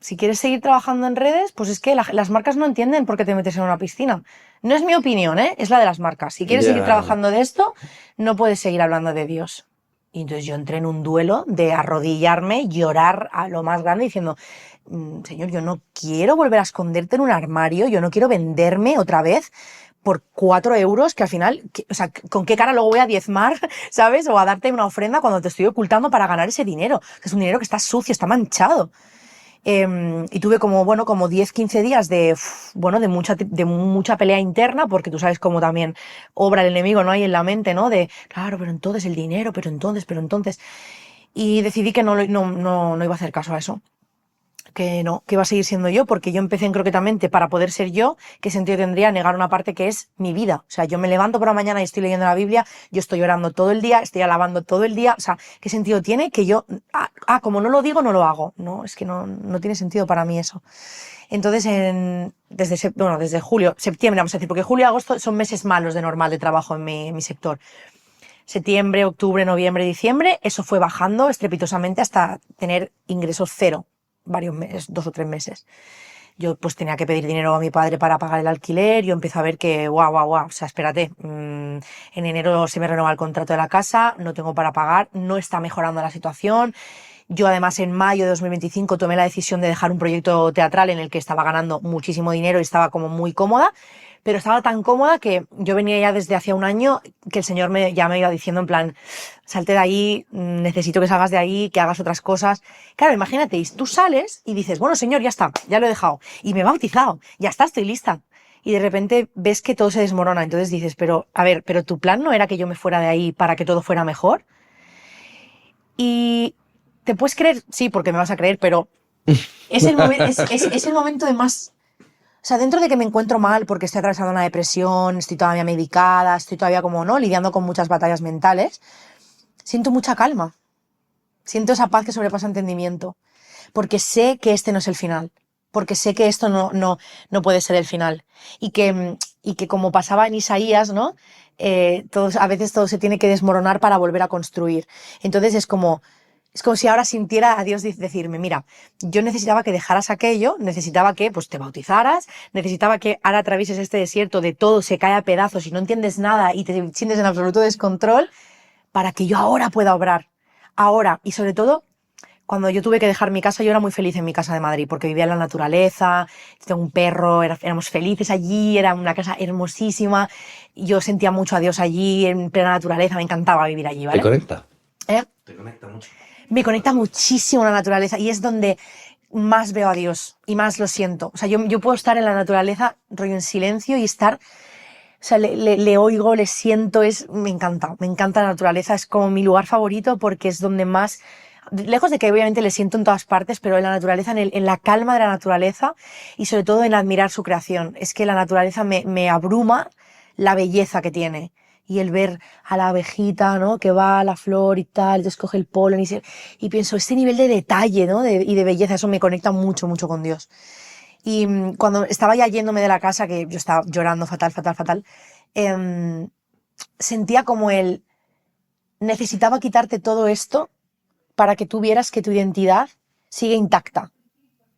Si quieres seguir trabajando en redes, pues es que las marcas no entienden por qué te metes en una piscina. No es mi opinión, es la de las marcas. Si quieres seguir trabajando de esto, no puedes seguir hablando de Dios. Y entonces yo entré en un duelo de arrodillarme, llorar a lo más grande diciendo, Señor, yo no quiero volver a esconderte en un armario, yo no quiero venderme otra vez por 4 euros, que al final, o sea, ¿con qué cara luego voy a diezmar, sabes? O a darte una ofrenda cuando te estoy ocultando para ganar ese dinero. Es un dinero que está sucio, está manchado. Y tuve como 10, 15 días de mucha pelea interna, porque tú sabes cómo también obra el enemigo, ¿no? Hay en la mente, ¿no? De, claro, pero entonces el dinero, pero entonces. Y decidí que no iba a hacer caso a eso. Que iba a seguir siendo yo, porque yo empecé en croquetamente para poder ser yo. ¿Qué sentido tendría negar una parte que es mi vida? O sea, yo me levanto por la mañana y estoy leyendo la Biblia, yo estoy orando todo el día, estoy alabando todo el día. O sea, ¿qué sentido tiene que yo, como no lo digo, no lo hago? No, es que no tiene sentido para mí eso. Entonces, desde julio, septiembre, vamos a decir, porque julio y agosto son meses malos de normal de trabajo en mi sector. Septiembre, octubre, noviembre, diciembre, eso fue bajando estrepitosamente hasta tener ingresos cero. varios meses, 2 o 3 meses. Yo pues tenía que pedir dinero a mi padre para pagar el alquiler. Yo empiezo a ver que, guau, o sea, espérate, en enero se me renueva el contrato de la casa, no tengo para pagar, no está mejorando la situación. Yo además en mayo de 2025 tomé la decisión de dejar un proyecto teatral en el que estaba ganando muchísimo dinero y estaba como muy cómoda, pero estaba tan cómoda que yo venía ya desde hacía un año que el señor ya me iba diciendo en plan, salte de ahí, necesito que salgas de ahí, que hagas otras cosas. Claro, imagínate, tú sales y dices, bueno señor, ya está, ya lo he dejado y me he bautizado, ya está, estoy lista. Y de repente ves que todo se desmorona, entonces dices, pero a ver, pero tu plan no era que yo me fuera de ahí para que todo fuera mejor. Y ¿te puedes creer? Sí, porque me vas a creer, pero es el momento de más... O sea, dentro de que me encuentro mal porque estoy atravesando una depresión, estoy todavía medicada, estoy todavía como, ¿no?, lidiando con muchas batallas mentales, siento mucha calma. Siento esa paz que sobrepasa entendimiento. Porque sé que este no es el final. Porque sé que esto no puede ser el final. Y que como pasaba en Isaías, ¿no? A veces todo se tiene que desmoronar para volver a construir. Entonces es como si ahora sintiera a Dios decirme, mira, yo necesitaba que dejaras aquello, necesitaba que pues te bautizaras, necesitaba que ahora atravieses este desierto de todo se cae a pedazos y no entiendes nada y te sientes en absoluto descontrol, para que yo ahora pueda obrar. Ahora, y sobre todo, cuando yo tuve que dejar mi casa, yo era muy feliz en mi casa de Madrid, porque vivía en la naturaleza, tengo un perro, éramos felices allí, era una casa hermosísima, yo sentía mucho a Dios allí, en plena naturaleza, me encantaba vivir allí, ¿vale? ¿Te conecta? Te conecta mucho. Me conecta muchísimo la naturaleza y es donde más veo a Dios y más lo siento. O sea, yo puedo estar en la naturaleza, rollo en silencio y estar... O sea, le oigo, le siento, me encanta la naturaleza, es como mi lugar favorito porque es donde más... Lejos de que obviamente le siento en todas partes, pero en la naturaleza, en la calma de la naturaleza y sobre todo en admirar su creación. Es que la naturaleza me abruma la belleza que tiene. Y el ver a la abejita, ¿no?, que va a la flor y tal, y te escoge el polen y pienso, este nivel de detalle, ¿no?, y de belleza, eso me conecta mucho con Dios. Y cuando estaba ya yéndome de la casa, que yo estaba llorando fatal, sentía como necesitaba quitarte todo esto para que tú vieras que tu identidad sigue intacta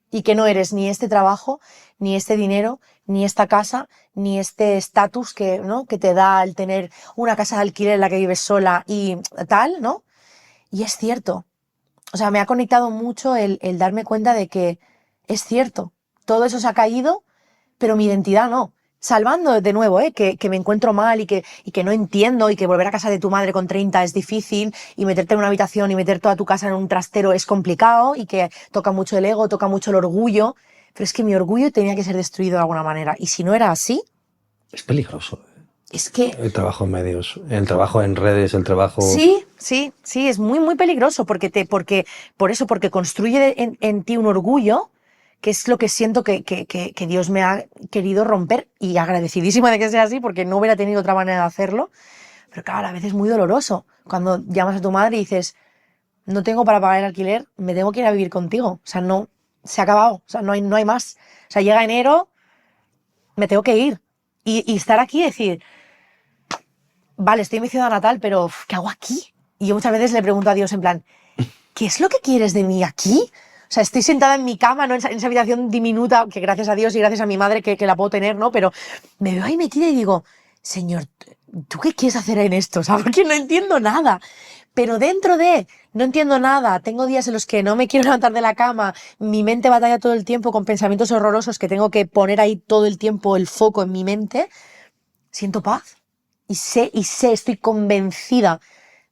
y que no eres ni este trabajo, ni este dinero, ni esta casa, ni este estatus ¿no?, que te da el tener una casa de alquiler en la que vives sola y tal, ¿no? Y es cierto. O sea, me ha conectado mucho el darme cuenta de que es cierto. Todo eso se ha caído, pero mi identidad no. Salvando de nuevo, que me encuentro mal y que no entiendo y que volver a casa de tu madre con 30 es difícil y meterte en una habitación y meter toda tu casa en un trastero es complicado y que toca mucho el ego, toca mucho el orgullo. Pero es que mi orgullo tenía que ser destruido de alguna manera. Y si no era así... Es peligroso. Es que... El trabajo en medios, el trabajo en redes, el trabajo... Sí, es muy peligroso porque construye en ti un orgullo, que es lo que siento que Dios me ha querido romper, y agradecidísima de que sea así porque no hubiera tenido otra manera de hacerlo. Pero claro, a veces es muy doloroso cuando llamas a tu madre y dices, no tengo para pagar el alquiler, me tengo que ir a vivir contigo. O sea, no, se ha acabado, o sea, no hay más. O sea, llega enero, me tengo que ir. Y estar aquí y decir, vale, estoy en mi ciudad natal, pero ¿qué hago aquí? Y yo muchas veces le pregunto a Dios en plan, ¿qué es lo que quieres de mí aquí? O sea, estoy sentada en mi cama, ¿no?, en esa habitación diminuta, que gracias a Dios y gracias a mi madre que la puedo tener, ¿no? Pero me veo ahí metida y digo, Señor, ¿tú qué quieres hacer en esto? O sea, porque no entiendo nada. Pero dentro no entiendo nada, tengo días en los que no me quiero levantar de la cama, mi mente batalla todo el tiempo con pensamientos horrorosos que tengo que poner ahí todo el tiempo el foco en mi mente, siento paz. Y sé, estoy convencida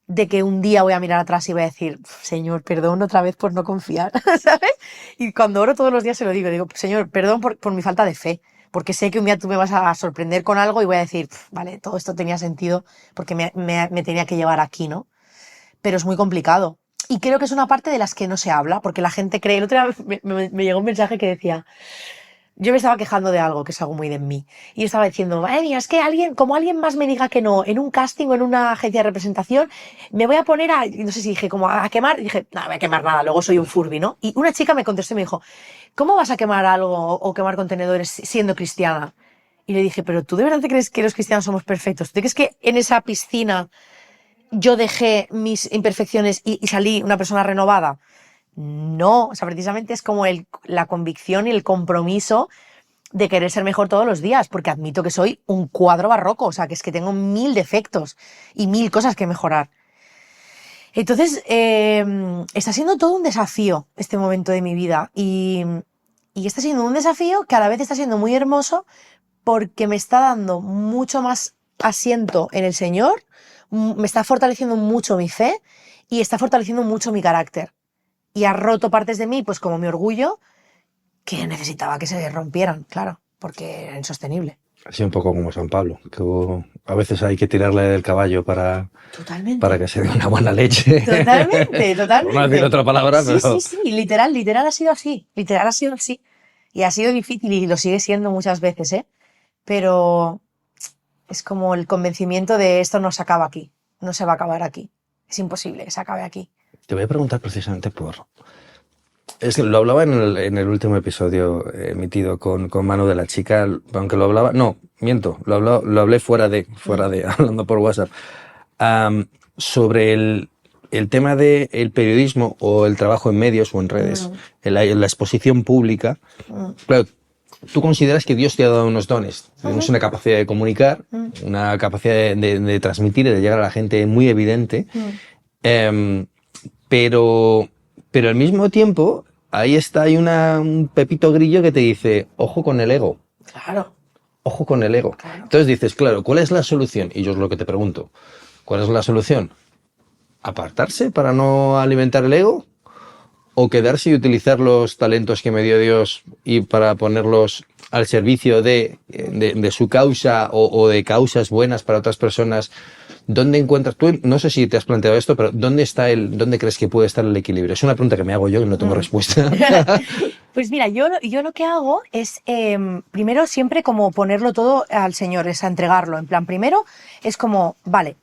de que un día voy a mirar atrás y voy a decir, Señor, perdón otra vez por no confiar, ¿sabes? Y cuando oro todos los días se lo digo, Señor, perdón por mi falta de fe, porque sé que un día tú me vas a sorprender con algo y voy a decir, vale, todo esto tenía sentido porque me tenía que llevar aquí, ¿no? Pero es muy complicado. Y creo que es una parte de las que no se habla, porque la gente cree... El otro día me llegó un mensaje que decía... Yo me estaba quejando de algo, que es algo muy de mí. Y yo estaba diciendo, madre mía, es que alguien más me diga que no, en un casting o en una agencia de representación, me voy a poner no sé si dije, como a quemar. Y dije, no voy a quemar nada, luego soy un furby, ¿no? Y una chica me contestó y me dijo, ¿cómo vas a quemar algo o quemar contenedores siendo cristiana? Y le dije, ¿pero tú de verdad te crees que los cristianos somos perfectos? ¿Tú crees que en esa piscina yo dejé mis imperfecciones y salí una persona renovada? No, o sea, precisamente es como la convicción y el compromiso de querer ser mejor todos los días, porque admito que soy un cuadro barroco, o sea, que es que tengo 1000 defectos y 1000 cosas que mejorar. Entonces, está siendo todo un desafío este momento de mi vida y está siendo un desafío que a la vez está siendo muy hermoso porque me está dando mucho más asiento en el Señor, me está fortaleciendo mucho mi fe y está fortaleciendo mucho mi carácter. Y ha roto partes de mí, pues como mi orgullo, que necesitaba que se rompieran, claro, porque era insostenible. Así un poco como San Pablo, que a veces hay que tirarle del caballo Totalmente. para que se dé una buena leche. Totalmente. Por no decir otra palabra, Sí, pero... sí, literal ha sido así, literal ha sido así. Y ha sido difícil y lo sigue siendo muchas veces, ¿eh? Pero es como el convencimiento de esto no se acaba aquí, no se va a acabar aquí. Es imposible que se acabe aquí. Te voy a preguntar precisamente por... Es que lo hablaba en el último episodio emitido con Manu de la chica, aunque lo hablaba... No, miento, lo hablé fuera de hablando por WhatsApp. Sobre el tema del periodismo o el trabajo en medios o en redes, en la exposición pública. Claro, tú consideras que Dios te ha dado unos dones. Tienes una capacidad de comunicar, una capacidad de transmitir y de llegar a la gente muy evidente. Pero al mismo tiempo, ahí está, hay un pepito grillo que te dice, ojo con el ego. Claro. Ojo con el ego. Claro. Entonces dices, claro, ¿cuál es la solución? Y yo es lo que te pregunto. ¿Cuál es la solución? ¿Apartarse para no alimentar el ego? ¿O quedarse y utilizar los talentos que me dio Dios y para ponerlos al servicio de su causa o de causas buenas para otras personas? ¿Dónde encuentras tú? No sé si te has planteado esto, pero ¿dónde crees que puede estar el equilibrio? Es una pregunta que me hago yo y no tengo respuesta. Pues mira, yo lo que hago es primero siempre como ponerlo todo al Señor, es a entregarlo. En plan, primero es como, vale,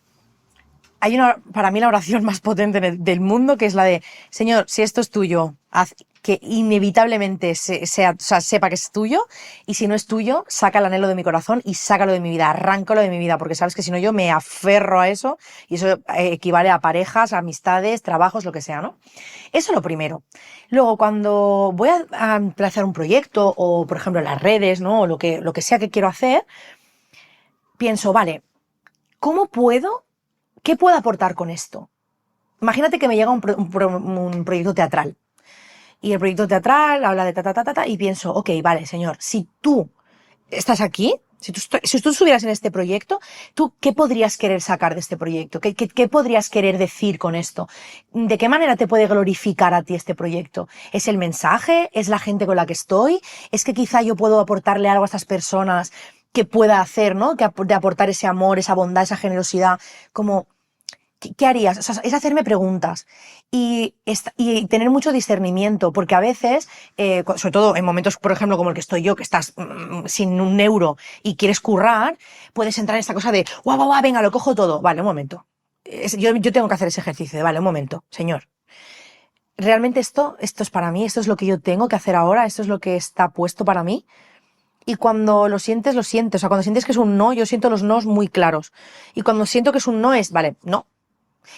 hay para mí la oración más potente del mundo, que es la de, Señor, si esto es tuyo, haz que inevitablemente sepa que es tuyo, y si no es tuyo, saca el anhelo de mi corazón y sácalo de mi vida, arráncalo de mi vida, porque sabes que si no yo me aferro a eso, y eso equivale a parejas, a amistades, trabajos, lo que sea, ¿no? Eso es lo primero. Luego, cuando voy a empezar un proyecto, o por ejemplo las redes, ¿no? O lo que sea que quiero hacer, pienso, vale, ¿qué puedo aportar con esto? Imagínate que me llega un proyecto teatral. Y el proyecto teatral habla de y pienso, ok, vale, Señor, si tú estás aquí, si tú estuvieras en este proyecto, ¿tú qué podrías querer sacar de este proyecto? ¿Qué podrías querer decir con esto? ¿De qué manera te puede glorificar a ti este proyecto? ¿Es el mensaje? ¿Es la gente con la que estoy? ¿Es que quizá yo puedo aportarle algo a estas personas que pueda hacer, ¿no? De aportar ese amor, esa bondad, esa generosidad, como... ¿Qué harías? O sea, es hacerme preguntas y tener mucho discernimiento, porque a veces, sobre todo en momentos, por ejemplo, como el que estoy yo, que estás sin un euro y quieres currar, puedes entrar en esta cosa de, guau, venga, lo cojo todo. Vale, un momento. Yo tengo que hacer ese ejercicio de, vale, un momento, Señor. ¿Realmente esto es para mí? ¿Esto es lo que yo tengo que hacer ahora? ¿Esto es lo que está puesto para mí? Y cuando lo sientes, lo sientes. O sea, cuando sientes que es un no, yo siento los nos muy claros. Y cuando siento que es un no, es, vale, no.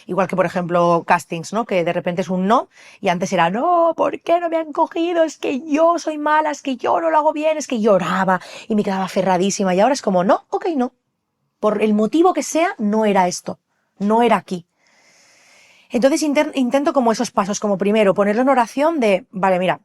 Igual que, por ejemplo, castings, ¿no? Que de repente es un no y antes era, no, ¿por qué no me han cogido? Es que yo soy mala, es que yo no lo hago bien, es que lloraba y me quedaba aferradísima. Y ahora es como, no, ok, no. Por el motivo que sea, no era esto, no era aquí. Entonces intento como esos pasos, como primero ponerlo en oración de, vale, mira,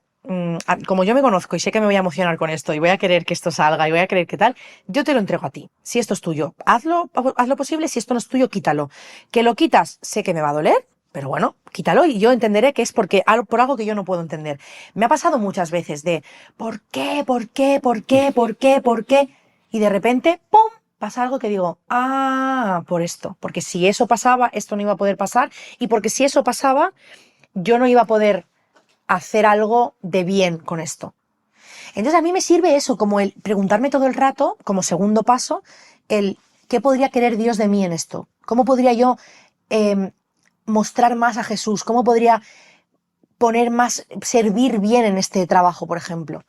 como yo me conozco y sé que me voy a emocionar con esto y voy a querer que esto salga y voy a querer que tal, yo te lo entrego a ti. Si esto es tuyo, haz lo posible. Si esto no es tuyo, quítalo. Que lo quitas, sé que me va a doler, pero bueno, quítalo y yo entenderé que es por algo que yo no puedo entender. Me ha pasado muchas veces de ¿por qué? Y de repente, ¡pum!, pasa algo que digo, por esto. Porque si eso pasaba, esto no iba a poder pasar. Y porque si eso pasaba, yo no iba a poder hacer algo de bien con esto. Entonces a mí me sirve eso, como el preguntarme todo el rato, como segundo paso, ¿qué podría querer Dios de mí en esto? ¿Cómo podría yo mostrar más a Jesús? ¿Cómo podría servir bien en este trabajo, por ejemplo?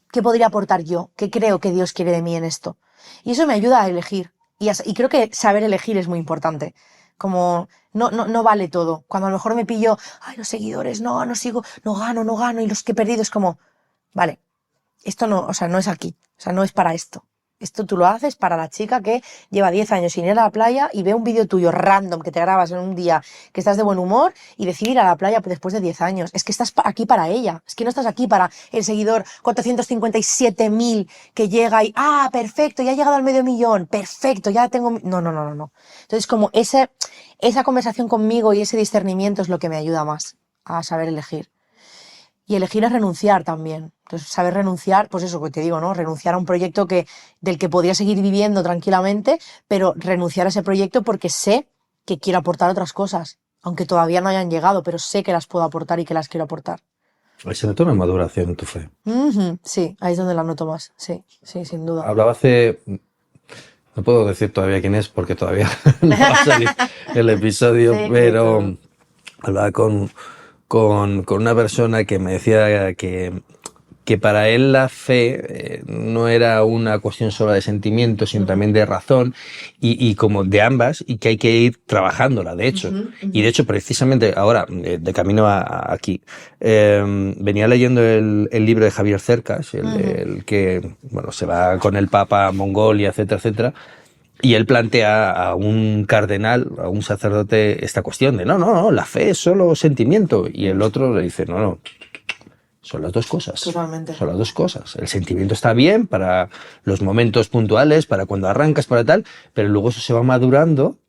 ¿Qué podría aportar yo? ¿Qué creo que Dios quiere de mí en esto? Y eso me ayuda a elegir. Y creo que saber elegir es muy importante. Como no vale todo. Cuando a lo mejor me pillo, ay, los seguidores, no sigo, no gano, y los que he perdido es como, vale, esto no, o sea, no es aquí, o sea, no es para esto. Esto tú lo haces para la chica que lleva 10 años sin ir a la playa y ve un vídeo tuyo random que te grabas en un día que estás de buen humor y decide ir a la playa después de 10 años. Es que estás aquí para ella. Es que no estás aquí para el seguidor 457.000 que llega y, perfecto, ya ha llegado al 500.000, perfecto, ya tengo... No. Entonces, como esa conversación conmigo y ese discernimiento es lo que me ayuda más a saber elegir. Y elegir es renunciar también. Entonces, saber renunciar, pues eso que te digo, ¿no? Renunciar a un proyecto del que podría seguir viviendo tranquilamente, pero renunciar a ese proyecto porque sé que quiero aportar otras cosas, aunque todavía no hayan llegado, pero sé que las puedo aportar y que las quiero aportar. Ahí se nota una maduración en tu fe. Sí, ahí es donde la noto más. Sí, sin duda. Hablaba no puedo decir todavía quién es porque todavía no va a salir el episodio, Sí, pero claro. hablaba con una persona que me decía que para él la fe no era una cuestión solo de sentimientos, sino también de razón y como de ambas, y que hay que ir trabajándola, de hecho. Y de hecho, precisamente ahora, de camino aquí, venía leyendo el libro de Javier Cercas, el que, bueno, se va con el Papa a Mongolia, etcétera, etcétera. Y él plantea a un cardenal, a un sacerdote, esta cuestión de no, la fe es solo sentimiento. Y el otro le dice, no, son las dos cosas. Totalmente. Son las dos cosas. El sentimiento está bien para los momentos puntuales, para cuando arrancas, para tal, pero luego eso se va madurando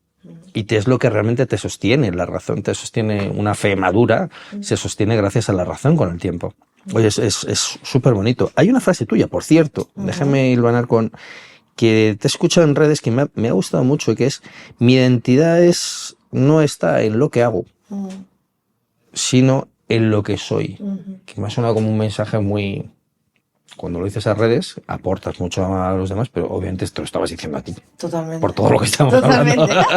y es lo que realmente te sostiene. La razón te sostiene, una fe madura se sostiene gracias a la razón con el tiempo. Oye, es súper bonito. Hay una frase tuya, por cierto, déjame hilvanar que te he escuchado en redes que me ha gustado mucho, que es: mi identidad no está en lo que hago, sino en lo que soy. Que me ha sonado como un mensaje muy... Cuando lo dices a redes, aportas mucho a los demás, pero obviamente esto lo estabas diciendo a ti. Totalmente. Por todo lo que estamos Totalmente. hablando.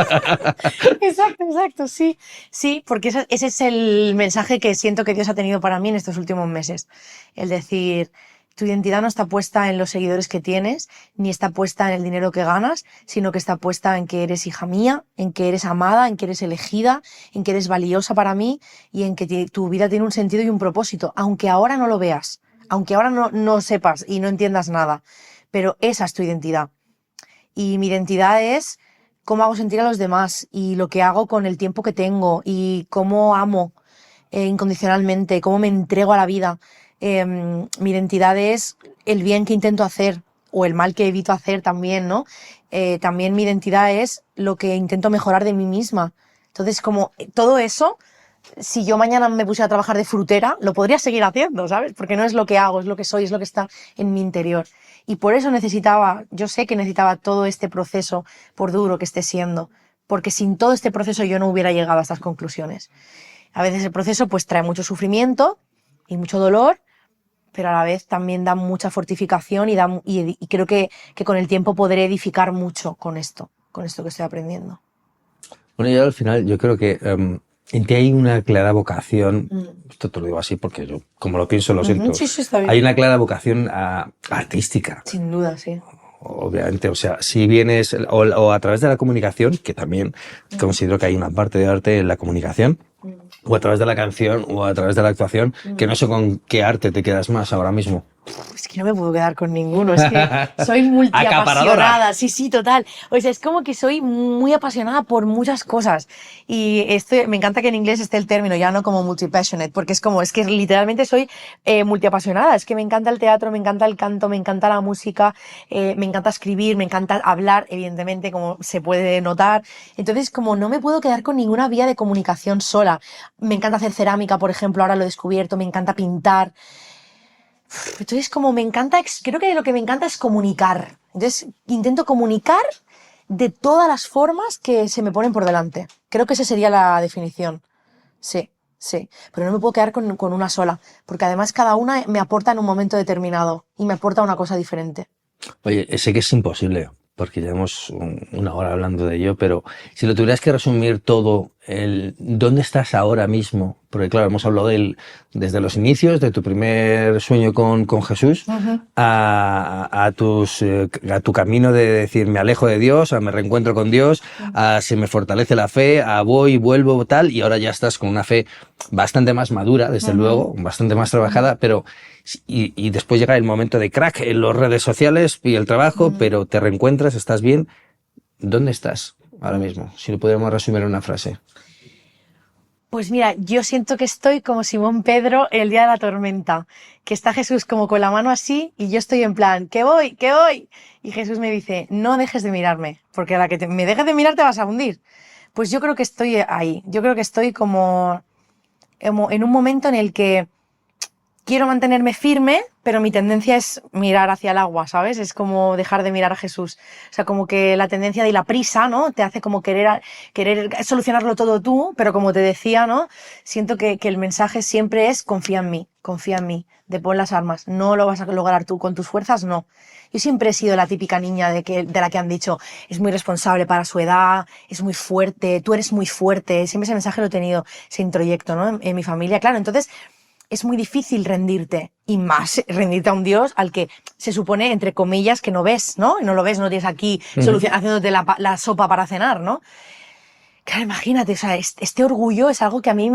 Exacto, sí. Sí, porque ese es el mensaje que siento que Dios ha tenido para mí en estos últimos meses. El decir, tu identidad no está puesta en los seguidores que tienes, ni está puesta en el dinero que ganas, sino que está puesta en que eres hija mía, en que eres amada, en que eres elegida, en que eres valiosa para mí y en que tu vida tiene un sentido y un propósito, aunque ahora no lo veas, aunque ahora no sepas y no entiendas nada, pero esa es tu identidad. Y mi identidad es cómo hago sentir a los demás y lo que hago con el tiempo que tengo y cómo amo incondicionalmente, cómo me entrego a la vida. Mi identidad es el bien que intento hacer o el mal que evito hacer también, ¿no? También mi identidad es lo que intento mejorar de mí misma. Entonces, como todo eso, si yo mañana me pusiera a trabajar de frutera, lo podría seguir haciendo, ¿sabes? Porque no es lo que hago, es lo que soy, es lo que está en mi interior. Y por eso yo sé que necesitaba todo este proceso, por duro que esté siendo, porque sin todo este proceso yo no hubiera llegado a estas conclusiones. A veces el proceso pues trae mucho sufrimiento y mucho dolor, pero a la vez también da mucha fortificación y creo que con el tiempo podré edificar mucho con esto que estoy aprendiendo. Bueno, y al final yo creo que en ti hay una clara vocación, esto te lo digo así porque yo, como lo pienso, lo siento. Sí, está bien. Hay una clara vocación artística. Sin duda, sí. Obviamente, o sea, si vienes o a través de la comunicación, que también considero que hay una parte de arte en la comunicación, o a través de la canción o a través de la actuación, que no sé con qué arte te quedas más ahora mismo. Es que no me puedo quedar con ninguno, es que soy multiapasionada, Acaparadora. sí, total. O sea, es como que soy muy apasionada por muchas cosas. Y me encanta que en inglés esté el término, ya no como multipassionate, porque es que literalmente soy multiapasionada. Es que me encanta el teatro, me encanta el canto, me encanta la música, me encanta escribir, me encanta hablar, evidentemente, como se puede notar. Entonces, como no me puedo quedar con ninguna vía de comunicación sola. Me encanta hacer cerámica, por ejemplo, ahora lo he descubierto, me encanta pintar. Entonces, creo que lo que me encanta es comunicar. Entonces, intento comunicar de todas las formas que se me ponen por delante. Creo que esa sería la definición. Sí. Pero no me puedo quedar con una sola, porque además cada una me aporta en un momento determinado y me aporta una cosa diferente. Oye, sé que es imposible, porque llevamos una hora hablando de ello, pero si lo tuvieras que resumir todo, ¿dónde estás ahora mismo? Porque claro, hemos hablado desde los inicios, de tu primer sueño con Jesús, a tu camino de decir me alejo de Dios, a me reencuentro con Dios, a se me fortalece la fe, a voy y vuelvo tal, y ahora ya estás con una fe bastante más madura, desde luego, bastante más trabajada, pero y después llega el momento de crack en las redes sociales y el trabajo, pero te reencuentras, estás bien. ¿Dónde estás ahora mismo? Si lo pudiéramos resumir en una frase. Pues mira, yo siento que estoy como Simón Pedro el día de la tormenta, que está Jesús como con la mano así y yo estoy en plan, ¿qué voy? ¿Qué voy? Y Jesús me dice, no dejes de mirarme, porque a la que me dejes de mirar te vas a hundir. Pues yo creo que estoy ahí, yo creo que estoy como en un momento en el que quiero mantenerme firme, pero mi tendencia es mirar hacia el agua, ¿sabes? Es como dejar de mirar a Jesús. O sea, como que la tendencia de la prisa, ¿no? Te hace como querer solucionarlo todo tú, pero como te decía, ¿no? Siento que el mensaje siempre es confía en mí, de pon las armas. No lo vas a lograr tú con tus fuerzas, no. Yo siempre he sido la típica niña de la que han dicho es muy responsable para su edad, es muy fuerte, tú eres muy fuerte. Siempre ese mensaje lo he tenido, ese introyecto, ¿no? En mi familia, claro. Entonces, es muy difícil rendirte, y más rendirte a un Dios al que se supone, entre comillas, que no ves, ¿no? No lo ves, no tienes aquí haciéndote la sopa para cenar, ¿no? Claro, imagínate, o sea, este orgullo es algo que a mí,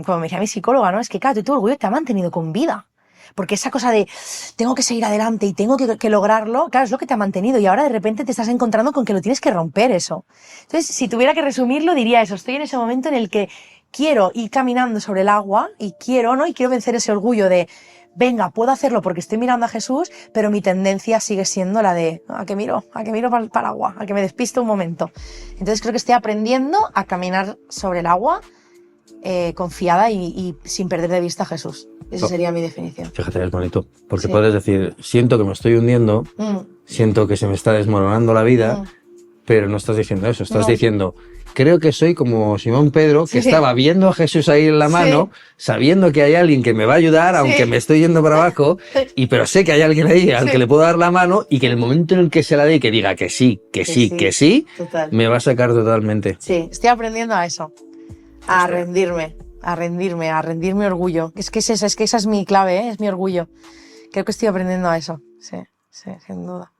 como me decía mi psicóloga, ¿no? Es que, claro, tu orgullo te ha mantenido con vida. Porque esa cosa de tengo que seguir adelante y tengo que lograrlo, claro, es lo que te ha mantenido y ahora de repente te estás encontrando con que lo tienes que romper eso. Entonces, si tuviera que resumirlo, diría eso, estoy en ese momento en el que quiero ir caminando sobre el agua y quiero vencer ese orgullo de venga, puedo hacerlo porque estoy mirando a Jesús, pero mi tendencia sigue siendo la de a que miro para el agua, a que me despisto un momento. Entonces creo que estoy aprendiendo a caminar sobre el agua confiada y sin perder de vista a Jesús. Esa sería mi definición. Fíjate, es bonito, porque puedes decir, siento que me estoy hundiendo, siento que se me está desmoronando la vida, pero no estás diciendo eso, estás diciendo, creo que soy como Simón Pedro, que estaba viendo a Jesús ahí en la mano, sabiendo que hay alguien que me va a ayudar, aunque me estoy yendo para abajo, pero sé que hay alguien ahí al que le puedo dar la mano y que en el momento en el que se la dé y que diga que sí, total. me va a sacar totalmente. Sí, estoy aprendiendo a eso, a rendirme orgullo. Es que esa es mi clave, ¿eh? Es mi orgullo. Creo que estoy aprendiendo a eso. Sí, sin duda.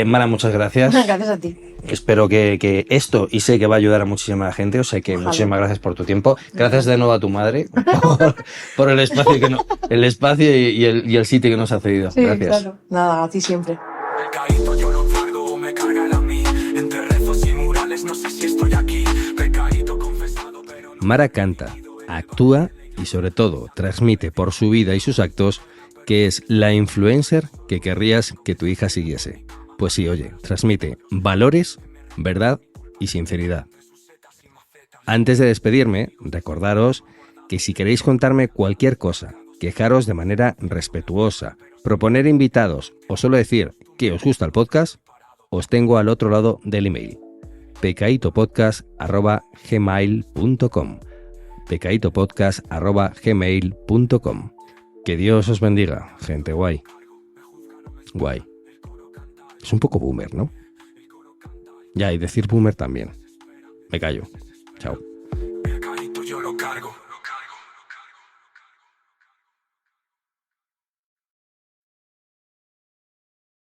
Mara, muchas gracias. Gracias a ti. Espero que esto, y sé que va a ayudar a muchísima gente, o sea que Ojalá. muchísimas gracias por tu tiempo. Gracias de nuevo a tu madre por el espacio y el sitio que nos ha cedido. Sí, Gracias. claro. Nada, a ti siempre. Pecadito yo lo cargo o me cargan a mí. Entre rezos y murales no sé si estoy aquí. Pecadito confesado pero no. Mara canta, actúa y sobre todo transmite por su vida y sus actos que es la influencer que querrías que tu hija siguiese. Pues sí, oye, transmite valores, verdad y sinceridad. Antes de despedirme, recordaros que si queréis contarme cualquier cosa, quejaros de manera respetuosa, proponer invitados o solo decir que os gusta el podcast, os tengo al otro lado del email, pecaitopodcast@gmail.com, pecaitopodcast@gmail.com. Que Dios os bendiga, gente guay. Guay. Es un poco boomer, ¿no? Ya, y decir boomer también. Me callo. Chao. Pecadito yo lo cargo.